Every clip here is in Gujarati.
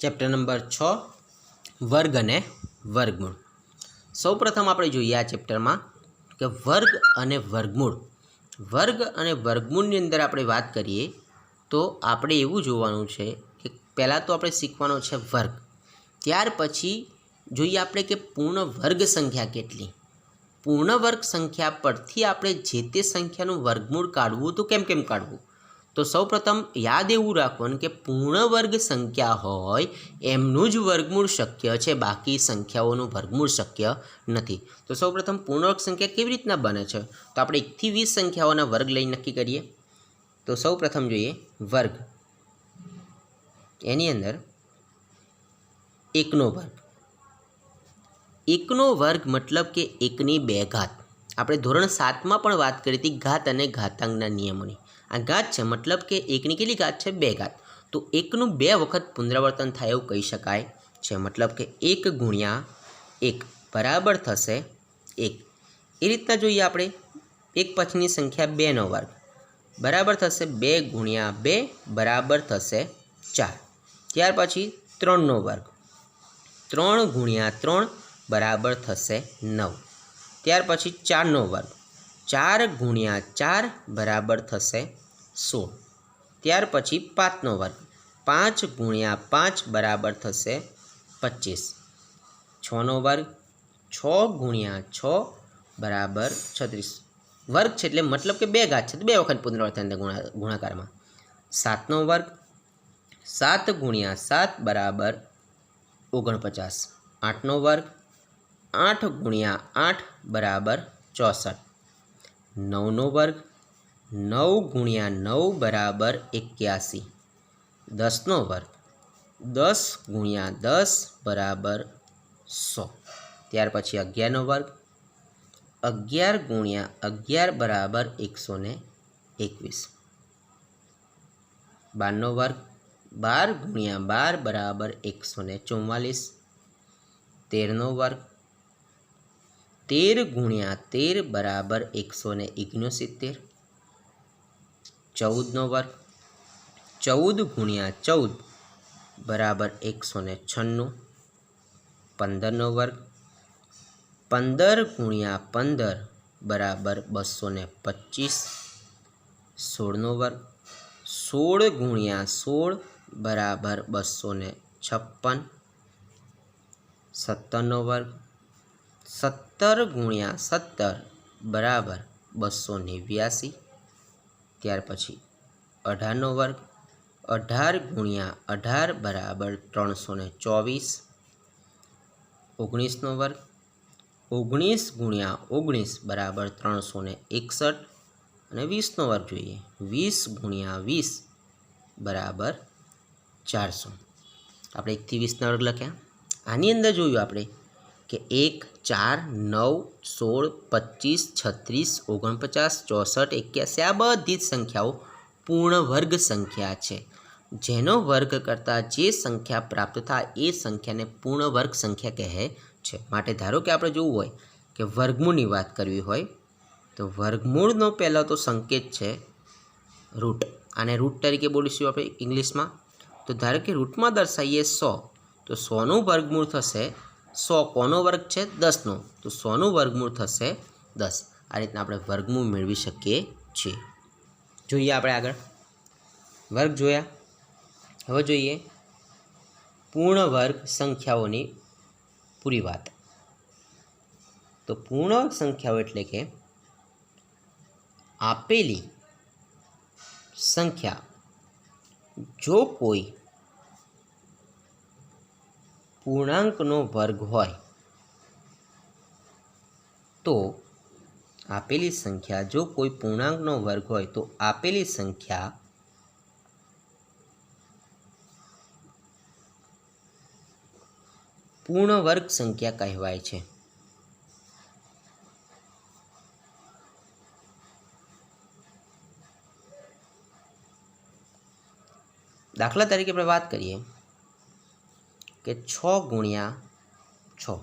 चैप्टर नंबर 6 वर्ग अने वर्गमूळ। सौ प्रथम આપણે જોઈએ આ ચેપ્ટરમાં કે વર્ગ અને વર્ગમૂળ। વર્ગ અને વર્ગમૂળની અંદર આપણે વાત કરીએ તો આપણે એવું જોવાનું છે કે પહેલાં તો આપણે શીખવાનો છે વર્ગ, ત્યાર પછી જોઈએ આપણે કે પૂર્ણ વર્ગ સંખ્યા કેટલી। પૂર્ણ વર્ગ સંખ્યા પરથી આપણે જે તે સંખ્યાનું વર્ગમૂળ કાઢવું તો કેમ કેમ કાઢવું। तो सौ प्रथम याद एवं राखवानुं के पूर्ण वर्ग संख्या होय एमनुं ज वर्गमूळ शक्य है, बाकी संख्याओनुं वर्गमूळ शक्य नथी। तो सौ प्रथम पूर्ण वर्ग संख्या केवी रीतना बने छे, तो आपणे 1 થી 20 संख्याओना वर्ग लई नक्की करीए। तो सौ प्रथम जोईए वर्ग, एनी अंदर 1 नो वर्ग। 1 नो वर्ग मतलब के 1 ની 2 घात। આપણે ધોરણ 7 માં પણ વાત કરી હતી ઘાત અને ઘાતાંકના નિયમોની। आ घात है मतलब के 1 ની કેટલી घात है 2 घात। तो 1 નું 2 વખત પુનરાवर्तन થાય એવું કહી શકાય છે, मतलब કે 1 ગુણ્યા 1 બરાબર થશે 1। એ રીતના જોઈએ આપણે 1 પછીની સંખ્યા 2 નો વર્ગ બરાબર થશે 2 ગુણ્યા 2 બરાબર થશે 4। ત્યાર પછી 3 નો વર્ગ 3 ગુણ્યા 3 બરાબર થશે 9। ત્યાર પછી 4 નો વર્ગ 4 ગુણ્યા 4 बराबर थशे 16। त्यार पछी 5 नो वर्ग 5 गुण्या 5 बराबर थशे 25। 6 नो वर्ग 6 गुण्या 6 बराबर 36। वर्ग छे एटले मतलब के 2 घात छे तो 2 वखत पुनरावर्तन गुणाकार में। 7 नो वर्ग 7 गुण्या 7 बराबर 49। 8 नो वर्ग 8 गुण्या 8 बराबर 64। 9 नो वर्ग 9 गुण्या 9 बराबर 81। 10 नो वर्ग 10 गुण्या 10 बराबर 100। त्यार पछी 11 नो वर्ग 11 गुण्या 11 बराबर 121। 12 नो वर्ग 12 गुण्या 12 बराबर 144। 13 नो वर्ग 13 गुण्या 13 बराबर 169। 14 नो वर्ग 14 गुण्या 14 बराबर 196। 15 नो वर्ग 15 गुण्या 15 बराबर 225। 16 नो वर्ग 16 गुण्या 16 बराबर 256। 17 नो वर्ग 17 गुण्या 17 बराबर 289। त्यार पछी 18 नो वर्ग 18 गुण्या 18 बराबर 324। 19 नो वर्ग 19 गुण्या 19 बराबर 361। અને 20 નો વર્ગ જોઈએ 20 ગુણ્યા 20 બરાબર 400। આપણે 1 થી 20 ના વર્ગ લખ્યા। આની અંદર જોયું આપણે કે 1 4 9 16 25 36 49 64 81 આ બધી જ સંખ્યાઓ પૂર્ણ વર્ગ સંખ્યા છે, જેનો વર્ગ કરતાં જે સંખ્યા પ્રાપ્ત થાય એ સંખ્યાને પૂર્ણ વર્ગ સંખ્યા કહે છે। માટે ધારો કે આપણે જોવું હોય કે વર્ગમૂળની વાત કરવી હોય તો વર્ગમૂળનો પહેલો તો સંકેત છે રૂટ। આને રૂટ તરીકે બોલીશું આપણે ઇંગ્લિશમાં। તો ધારો કે રૂટમાં દર્શાવીએ 100 તો 100નું વર્ગમૂળ થશે 100 કોનો વર્ગ છે 10નો, તો 100નું વર્ગમૂળ થશે 10। આ રીતના આપણે વર્ગમૂળ મેળવી શકીએ છીએ। જોઈએ આપણે આગળ વર્ગ જોયા। હવે જોઈએ પૂર્ણ વર્ગ સંખ્યાઓની પૂરી વાત। તો પૂર્ણ વર્ગ સંખ્યાઓ એટલે કે આપેલી સંખ્યા જો કોઈ पूर्णांकनो वर्ग होय तो आपेली संख्या जो कोई पूर्णांकनो वर्ग होय तो आपेली संख्या पूर्ण वर्ग संख्या कहवाय छे। दाखला तरीके अपने बात करिए कि 6 गुण्या 6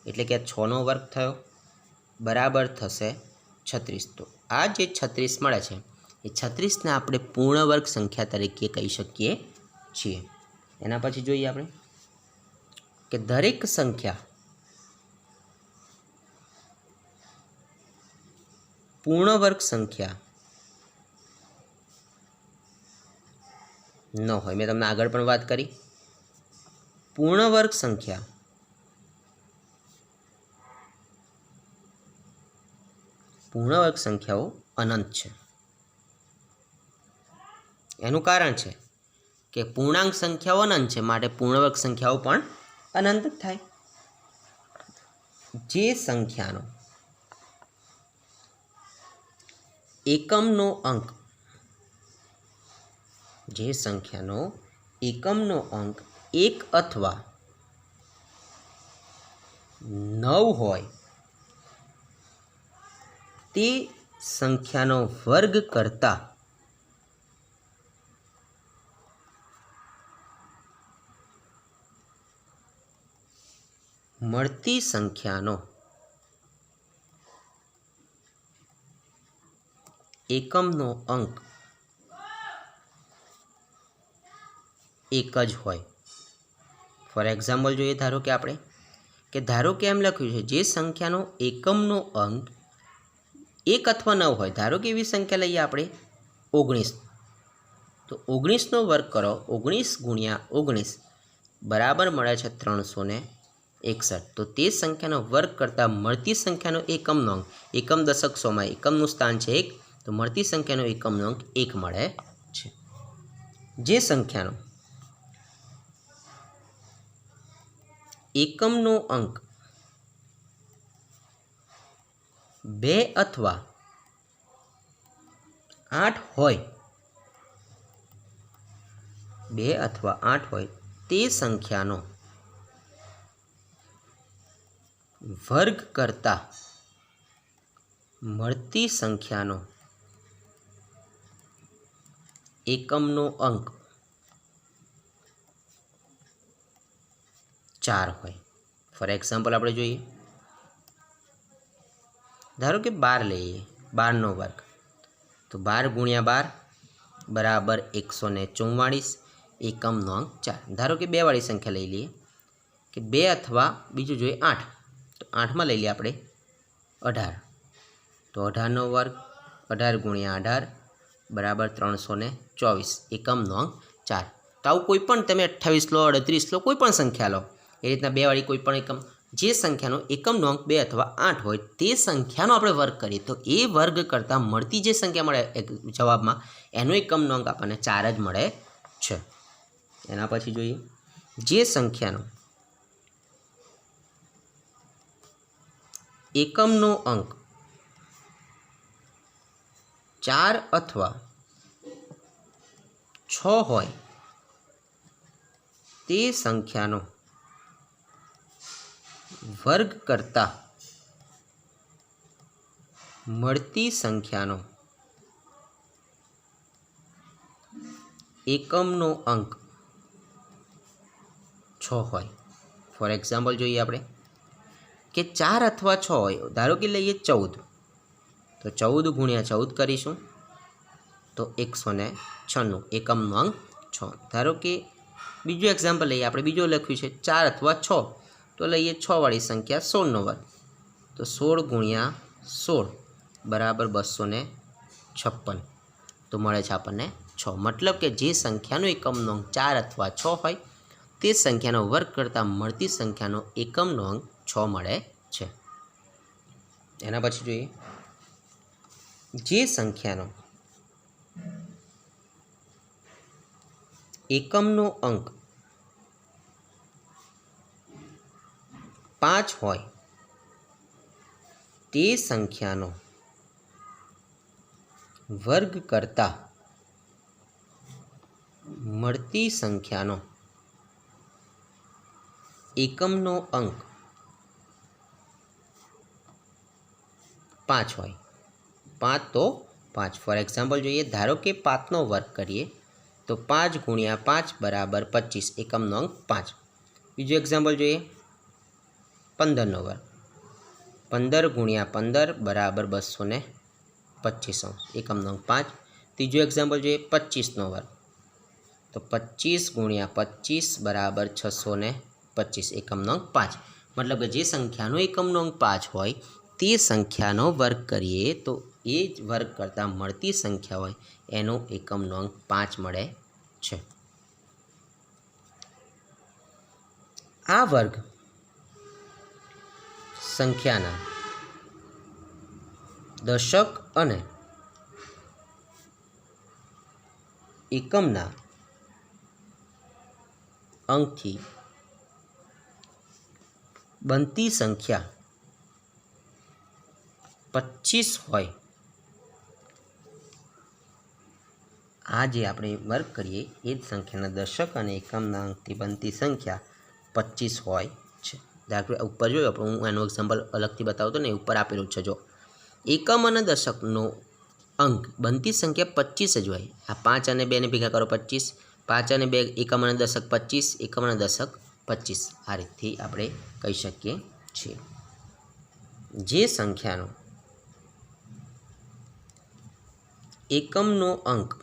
एटले कि 6 नो वर्ग थयो बराबर थशे 36। तो आ जे 36 मळे छे ए 36 ने आपणे पूर्ण वर्ग संख्या तरीके कही शकीए छीए। એના પછી જોઈએ આપણે કે દરેક સંખ્યા પૂર્ણ વર્ગ સંખ્યા ન હોય. મેં તમને આગળ પણ વાત કરી, પૂર્ણ વર્ગ સંખ્યા પૂર્ણ વર્ગ સંખ્યાઓ અનંત છે. એનું કારણ છે કે પૂર્ણાંક સંખ્યાઓ અનંત છે, માટે પૂર્ણ વર્ગ સંખ્યાઓ પણ અનંત થાય. જે સંખ્યાનો એકમનો અંક એક અથવા 9 હોય તે સંખ્યાનો વર્ગ કરતા મળતી સંખ્યાનો એકમનો અંક એક જ હોય. ફોર એક્ઝામ્પલ જોઈએ, ધારો કે એમ લખ્યું છે જે સંખ્યાનો એકમનો અંક 1 અથવા 9 હોય. ધારો કે એવી સંખ્યા લઈએ આપણે 19, તો 19નો વર્ગ કરો, 19 ગુણ્યા 19 બરાબર મળે છે 361. તો તે સંખ્યાનો વર્ગ કરતાં મળતી સંખ્યાનો એકમનો અંક, એકમ દશક સોમાં એકમનું સ્થાન છે 1, તો મળતી સંખ્યાનો એકમનો અંક 1 મળે છે. જે સંખ્યાનો એકમનો અંક 2 અથવા 8 હોય તે સંખ્યાનો વર્ગ કરતા મળતી સંખ્યાનો એકમનો અંક 4 હોય. ફોર એક્ઝામ્પલ આપણે જોઈએ, ધારો કે 12 લઈએ, 12નો વર્ગ, તો 12 ગુણ્યા 12 બરાબર 144, એકમનો અંક 4. ધારો કે 2 વાળી સંખ્યા લઈ લઈએ કે 2 અથવા બીજું જોઈએ 8, તો 8માં લઈ લઈએ આપણે 18, તો 18નો વર્ગ 18 ગુણ્યા 18 બરાબર 324, એકમનો અંક 4. તો આવું કોઈ પણ તમે 28 લો, 38 લો, કોઈ પણ સંખ્યા લો, એ રીતના 2 વાળી કોઈ પણ એકમ, જે સંખ્યાનો એકમનો અંક 2 અથવા 8 હોય તે સંખ્યાનો આપણે વર્ગ કરીએ તો એ વર્ગ કરતાં મળતી જે સંખ્યા મળે જવાબમાં, એનો એકમનો અંક આપણને 4 જ મળે છે. એના પછી જોઈએ, જે સંખ્યાનો એકમનો અંક 4 અથવા 6 હોય તે સંખ્યાનો વર્ગ કરતાં મળતી સંખ્યાનો એકમનો અંક 6 હોય. ફોર એક્ઝામ્પલ જોઈએ આપણે કે 4 અથવા 6 હોય. ધારો કે લઈએ 14, તો 14 ગુણ્યા 14 કરીશું તો 196, એકમનો અંક 6. ધારો કે બીજું એક્ઝામ્પલ લઈએ આપણે, બીજું લખ્યું છે 4 અથવા 6, તો લઈએ 6 વાળી સંખ્યા 16નો વર્ગ, તો 16 ગુણ્યા 16 બરાબર 256, તો મળે છે આપણને 6. મતલબ કે જે સંખ્યાનો એકમનો અંક 4 અથવા 6 હોય તે સંખ્યાનો વર્ગ કરતાં મળતી સંખ્યાનો એકમનો અંક 6 મળે છે. એના પછી જોઈએ, જે સંખ્યાનો એકમનો અંક 5 હોય તે સંખ્યાનો વર્ગ કરતાં મળતી સંખ્યાનો એકમનો અંક 5 હોય. 5 તો 5. ફોર એક્ઝામ્પલ જોઈએ, ધારો કે 5નો વર્ગ કરીએ તો 5 ગુણ્યા 5 બરાબર 25, એકમનો અંક 5. બીજું એક્ઝામ્પલ જોઈએ, 15નો વર્ગ, 15 ગુણ્યા 15 બરાબર 225, એકમનો અંક 5. ત્રીજું એક્ઝામ્પલ જોઈએ, 25નો વર્ગ, तो 25 गुणिया 25 बराबर 625 एकमનો અંક 5। मतलब कि जे संख्यानो एकमનો अंक 5 होय ते संख्यानो वर्ग करीए तो ए वर्ग करता मळती संख्या होय एनो एकमनो अंक 5 मळे छे। आ वर्ग संख्याना दशक अने एकमना अंकथी बनती संख्या 25 होय आ जे आपणे वर्ग करीए ए ज संख्याना दशक अने एकमना अंकथी बनती संख्या 25 होय छे। दाखला ऊपर जो हूँ एनो एक्जाम्पल अलगथी बतावतो ने ऊपर आपेलुं छे जो एकम अने दशकनो अंक बनती संख्या 25 ज होय। आ 5 अने 2 ने भेगा करो 25, 5 अने 2 एकम अने दशक 25, एकम अने दशक 25। आ रीतथी आपणे कही शकीए छीए। जे संख्यानो एकमनो अंक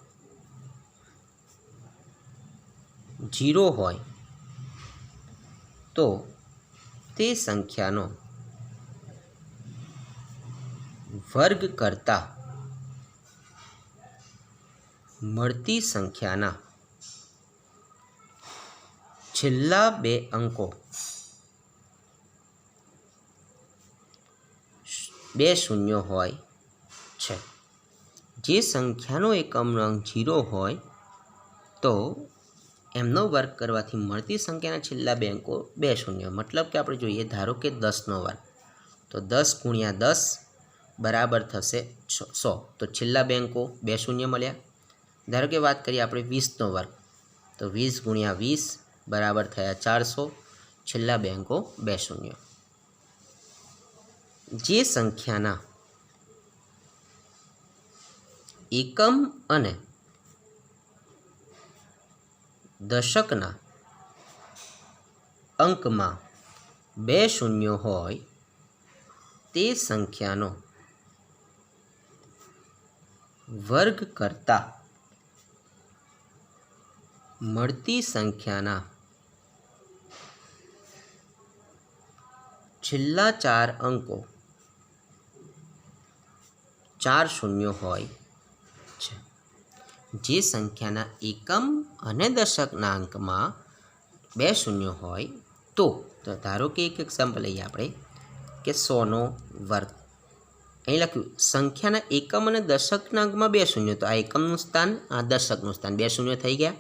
0 होय तो ते संख्यानो वर्ग करता मळती संख्याना छेल्ला 2 अंको 2 शून्य होय छे। जे संख्यानो एकमनो अंक 0 होय तो एमनो वर्ग करवाथी मळती संख्याना छेल्ला 2 अंको 2 शून्य। मतलब कि आपणे जोईए धारो कि 10 नो वर्ग तो 10 गुणिया 10 बराबर थशे 100। तो छेल्ला 2 अंको 2 शून्य मळ्या। धारो कि बात करिए आपणे 20 नो वर्ग तो 20 गुणिया 20 बराबर थया 400, छेल्ला 2 अंको 2 शून्य। जे संख्याना एकम अने दशकना अंकमां 2 शून्य होय ते संख्यानो वर्ग करता मळती संख्याना छेल्ला 4 अंको 4 शून्य होय छे। जे संख्याना एकम अने दशकना अंकमां 2 शून्य होय तो धारो कि एक एक्जाम्पल लईए आपणे कि 100 नो वर्ग। अहीं लख्युं संख्याना एकम अने दशकना अंकमां 2 शून्य तो आ एकमनुं स्थान आ दशकनुं स्थान 2 शून्य थई गया।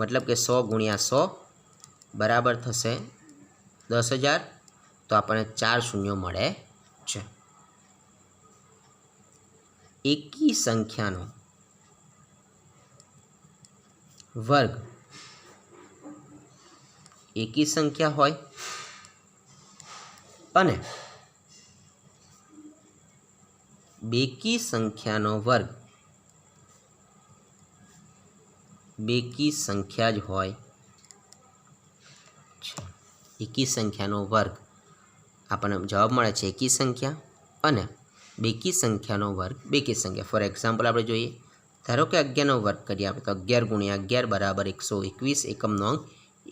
मतलब कि 100 गुणिया 100 बराबर थशे 10,000 तो आपणे 4 शून्य मळे छे। एकी संख्यानो वर्ग एकी संख्या होय अने बेकी संख्यानो वर्ग बेकी संख्या ज होय। एकी संख्यानो वर्ग आपणे जवाब मळे छे एकी संख्या अने बेकी संख्यानो वर्ग बेकी संख्या। फॉर एक्जाम्पल आपणे जोईए धारो कि 11 नो वर्ग करीए आपणे तो 11 गुणिया 11 बराबर 121 एकमनो अंक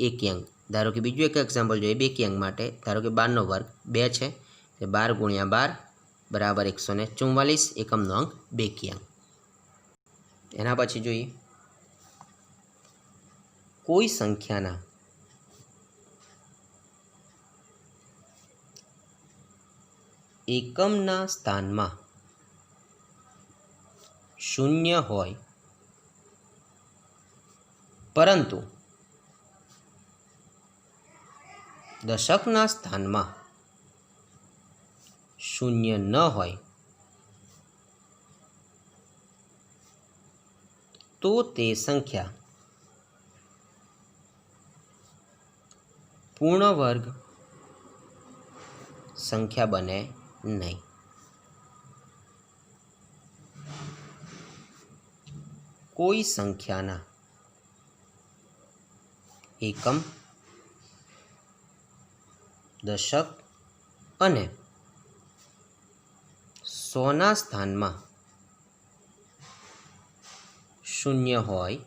एकी अंक। धारो कि बीजुं एक एक्जाम्पल जोईए बेकी अंक माटे धारो कि 12 नो वर्ग 2 छे तो 12 गुणिया 12 बराबर 144 एकमनो अंक बेकी अंक। एना पछी जोईए कोई संख्याना एकमना स्थानमा शून्य होय परंतु दशकना स्थानमा शून्य न होय तो ते संख्या पूर्ण वर्ग संख्या बने नहीं। कोई संख्याना एकम दशक अने 100 ना स्थानमा शून्य होय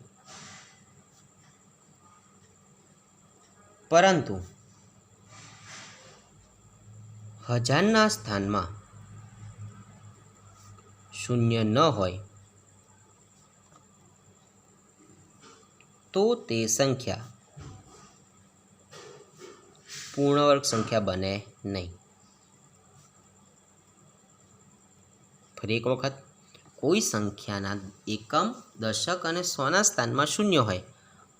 પરંતુ હજારના સ્થાનમાં શૂન્ય ન હોય તો તે સંખ્યા પૂર્ણ વર્ગ સંખ્યા બને નહીં. ફરી એક વખત, કોઈ સંખ્યાના એકમ, દશક અને સોના સ્થાનમાં શૂન્ય હોય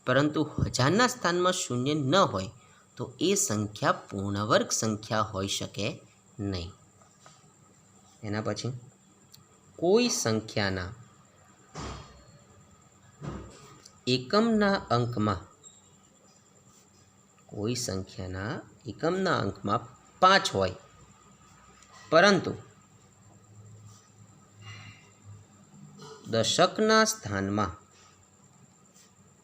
પરંતુ હજારના સ્થાનમાં શૂન્ય ન હોય તો એ સંખ્યા પૂર્ણ વર્ગ સંખ્યા હોઈ શકે નહીં. એના પછી કોઈ સંખ્યાના એકમના અંકમાં 5 હોય પરંતુ દશકના સ્થાનમાં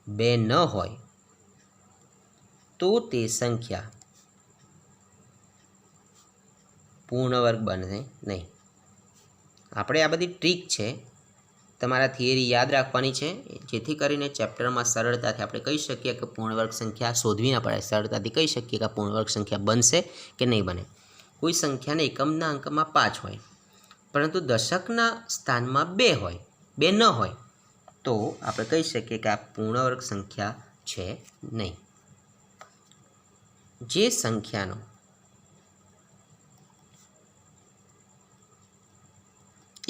2 ન હોય તો તે સંખ્યા પૂર્ણ વર્ગ બનશે નહીં. આપણે આ બધી ટ્રીક છે, તમારા થિયરી યાદ રાખવાની છે, જેથી કરીને ચેપ્ટરમાં સરળતાથી આપણે કહી શકીએ કે પૂર્ણ વર્ગ સંખ્યા શોધવી ના પડે. સરળતાથી કહી શકીએ કે પૂર્ણ વર્ગ સંખ્યા બનશે કે નહીં બને. કોઈ સંખ્યાના એકમના અંકમાં 5 હોય પરંતુ દશકના સ્થાનમાં 2 હોય, 2 ન હોય તો આપણે કહી શકીએ કે આ પૂર્ણ વર્ગ સંખ્યા છે નહીં. જે સંખ્યાનો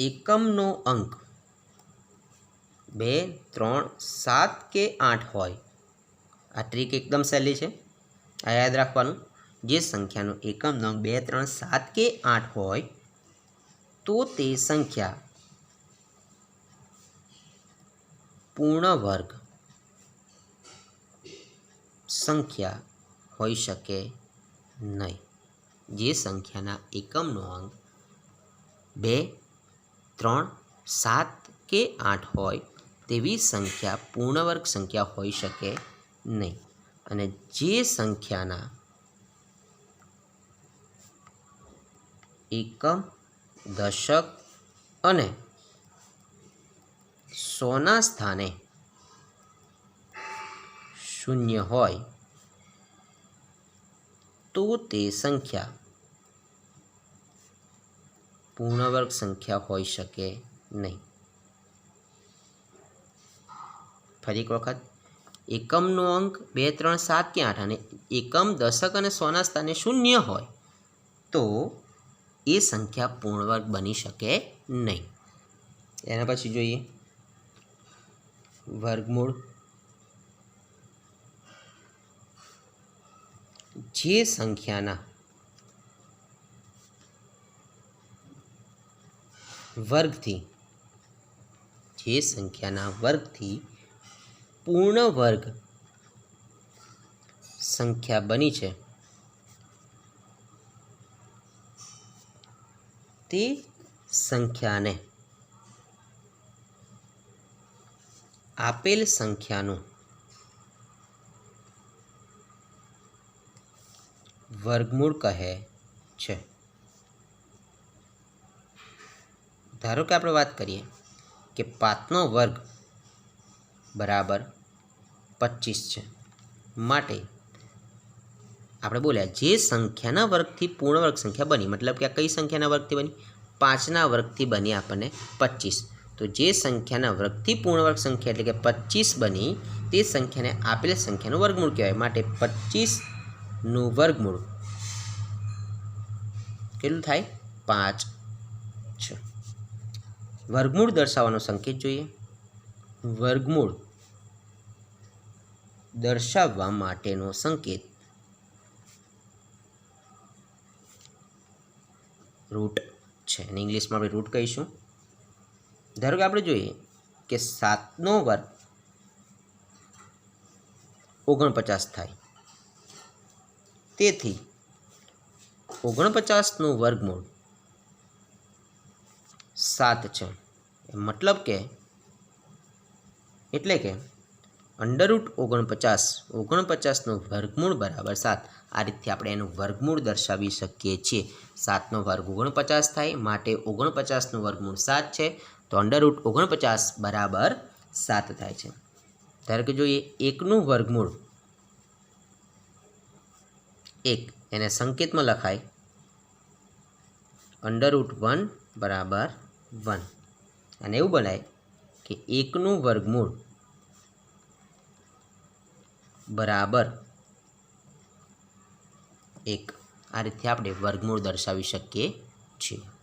એકમનો અંક 2, 3, 7 કે 8 હોય, આ ટ્રીક એકદમ સહેલી છે, આ યાદ રાખવાનું. જે સંખ્યાનો એકમનો અંક 2, 3, 7 કે 8 હોય તો તે સંખ્યા પૂર્ણ વર્ગ સંખ્યા હોઈ શકે નહીં. જે સંખ્યાના એકમનો અંક 2, 3, 7 કે 8 હોય તેવી સંખ્યા પૂર્ણ વર્ગ સંખ્યા હોઈ શકે નહીં. અને જે સંખ્યાના એકમ, દશક અને સોના સ્થાને શૂન્ય હોય તો તે સંખ્યા પૂર્ણ વર્ગ સંખ્યા હોઈ શકે નહીં. ફરી એક વખત, એકમનો અંક 2, 3, 7 કે 8 અને એકમ, દશક અને સોના સ્થાને શૂન્ય હોય તો એ સંખ્યા પૂર્ણ વર્ગ બની શકે નહીં. એના પછી જોઈએ વર્ગમૂળ. જે સંખ્યાના વર્ગથી પૂર્ણ વર્ગ સંખ્યા બની છે તે સંખ્યાને આપેલ સંખ્યાનું વર્ગમૂળ કહે છે. ધારો કે આપણે વાત કરીએ કે 5નો વર્ગ બરાબર 25 છે. માટે આપણે બોલ્યા જે સંખ્યાના વર્ગથી પૂર્ણ વર્ગ સંખ્યા બની, મતલબ કે આ કઈ સંખ્યાના વર્ગથી બની? 5ના વર્ગથી બની આપણને 25. તો જે સંખ્યાના વર્ગથી પૂર્ણ વર્ગ સંખ્યા એટલે કે 25 બની તે સંખ્યાને આપેલ સંખ્યાનું વર્ગમૂળ કહેવાય. માટે 25નું વર્ગમૂળ કેટલું થાય? 5 છે. વર્ગમૂળ દર્શાવવાનો સંકેત જોઈએ. વર્ગમૂળ દર્શાવવા માટેનો સંકેત રૂટ છે, અને ઇંગ્લિશમાં આપણે રૂટ કહીશું. ધારો કે આપણે જોઈએ કે 7નો વર્ગ 49 થાય, તેથી 49નું વર્ગમૂળ 7 છે. મતલબ કે એટલે કે √49નું વર્ગમૂળ બરાબર 7. આ રીતથી આપણે એનું વર્ગમૂળ દર્શાવી શકીએ છીએ. 7નો વર્ગ 49 થાય, માટે 49નું વર્ગમૂળ 7 છે, તો √49 બરાબર 7 થાય છે. ધારો કે જોઈએ 1નું વર્ગમૂળ 1 એને સંકેતમાં લખાય √1 બરાબર 1 અને એવું બનાય કે 1નું વર્ગમૂળ બરાબર 1 આ રીતે આપણે વર્ગમૂળ દર્શાવી શકીએ છીએ।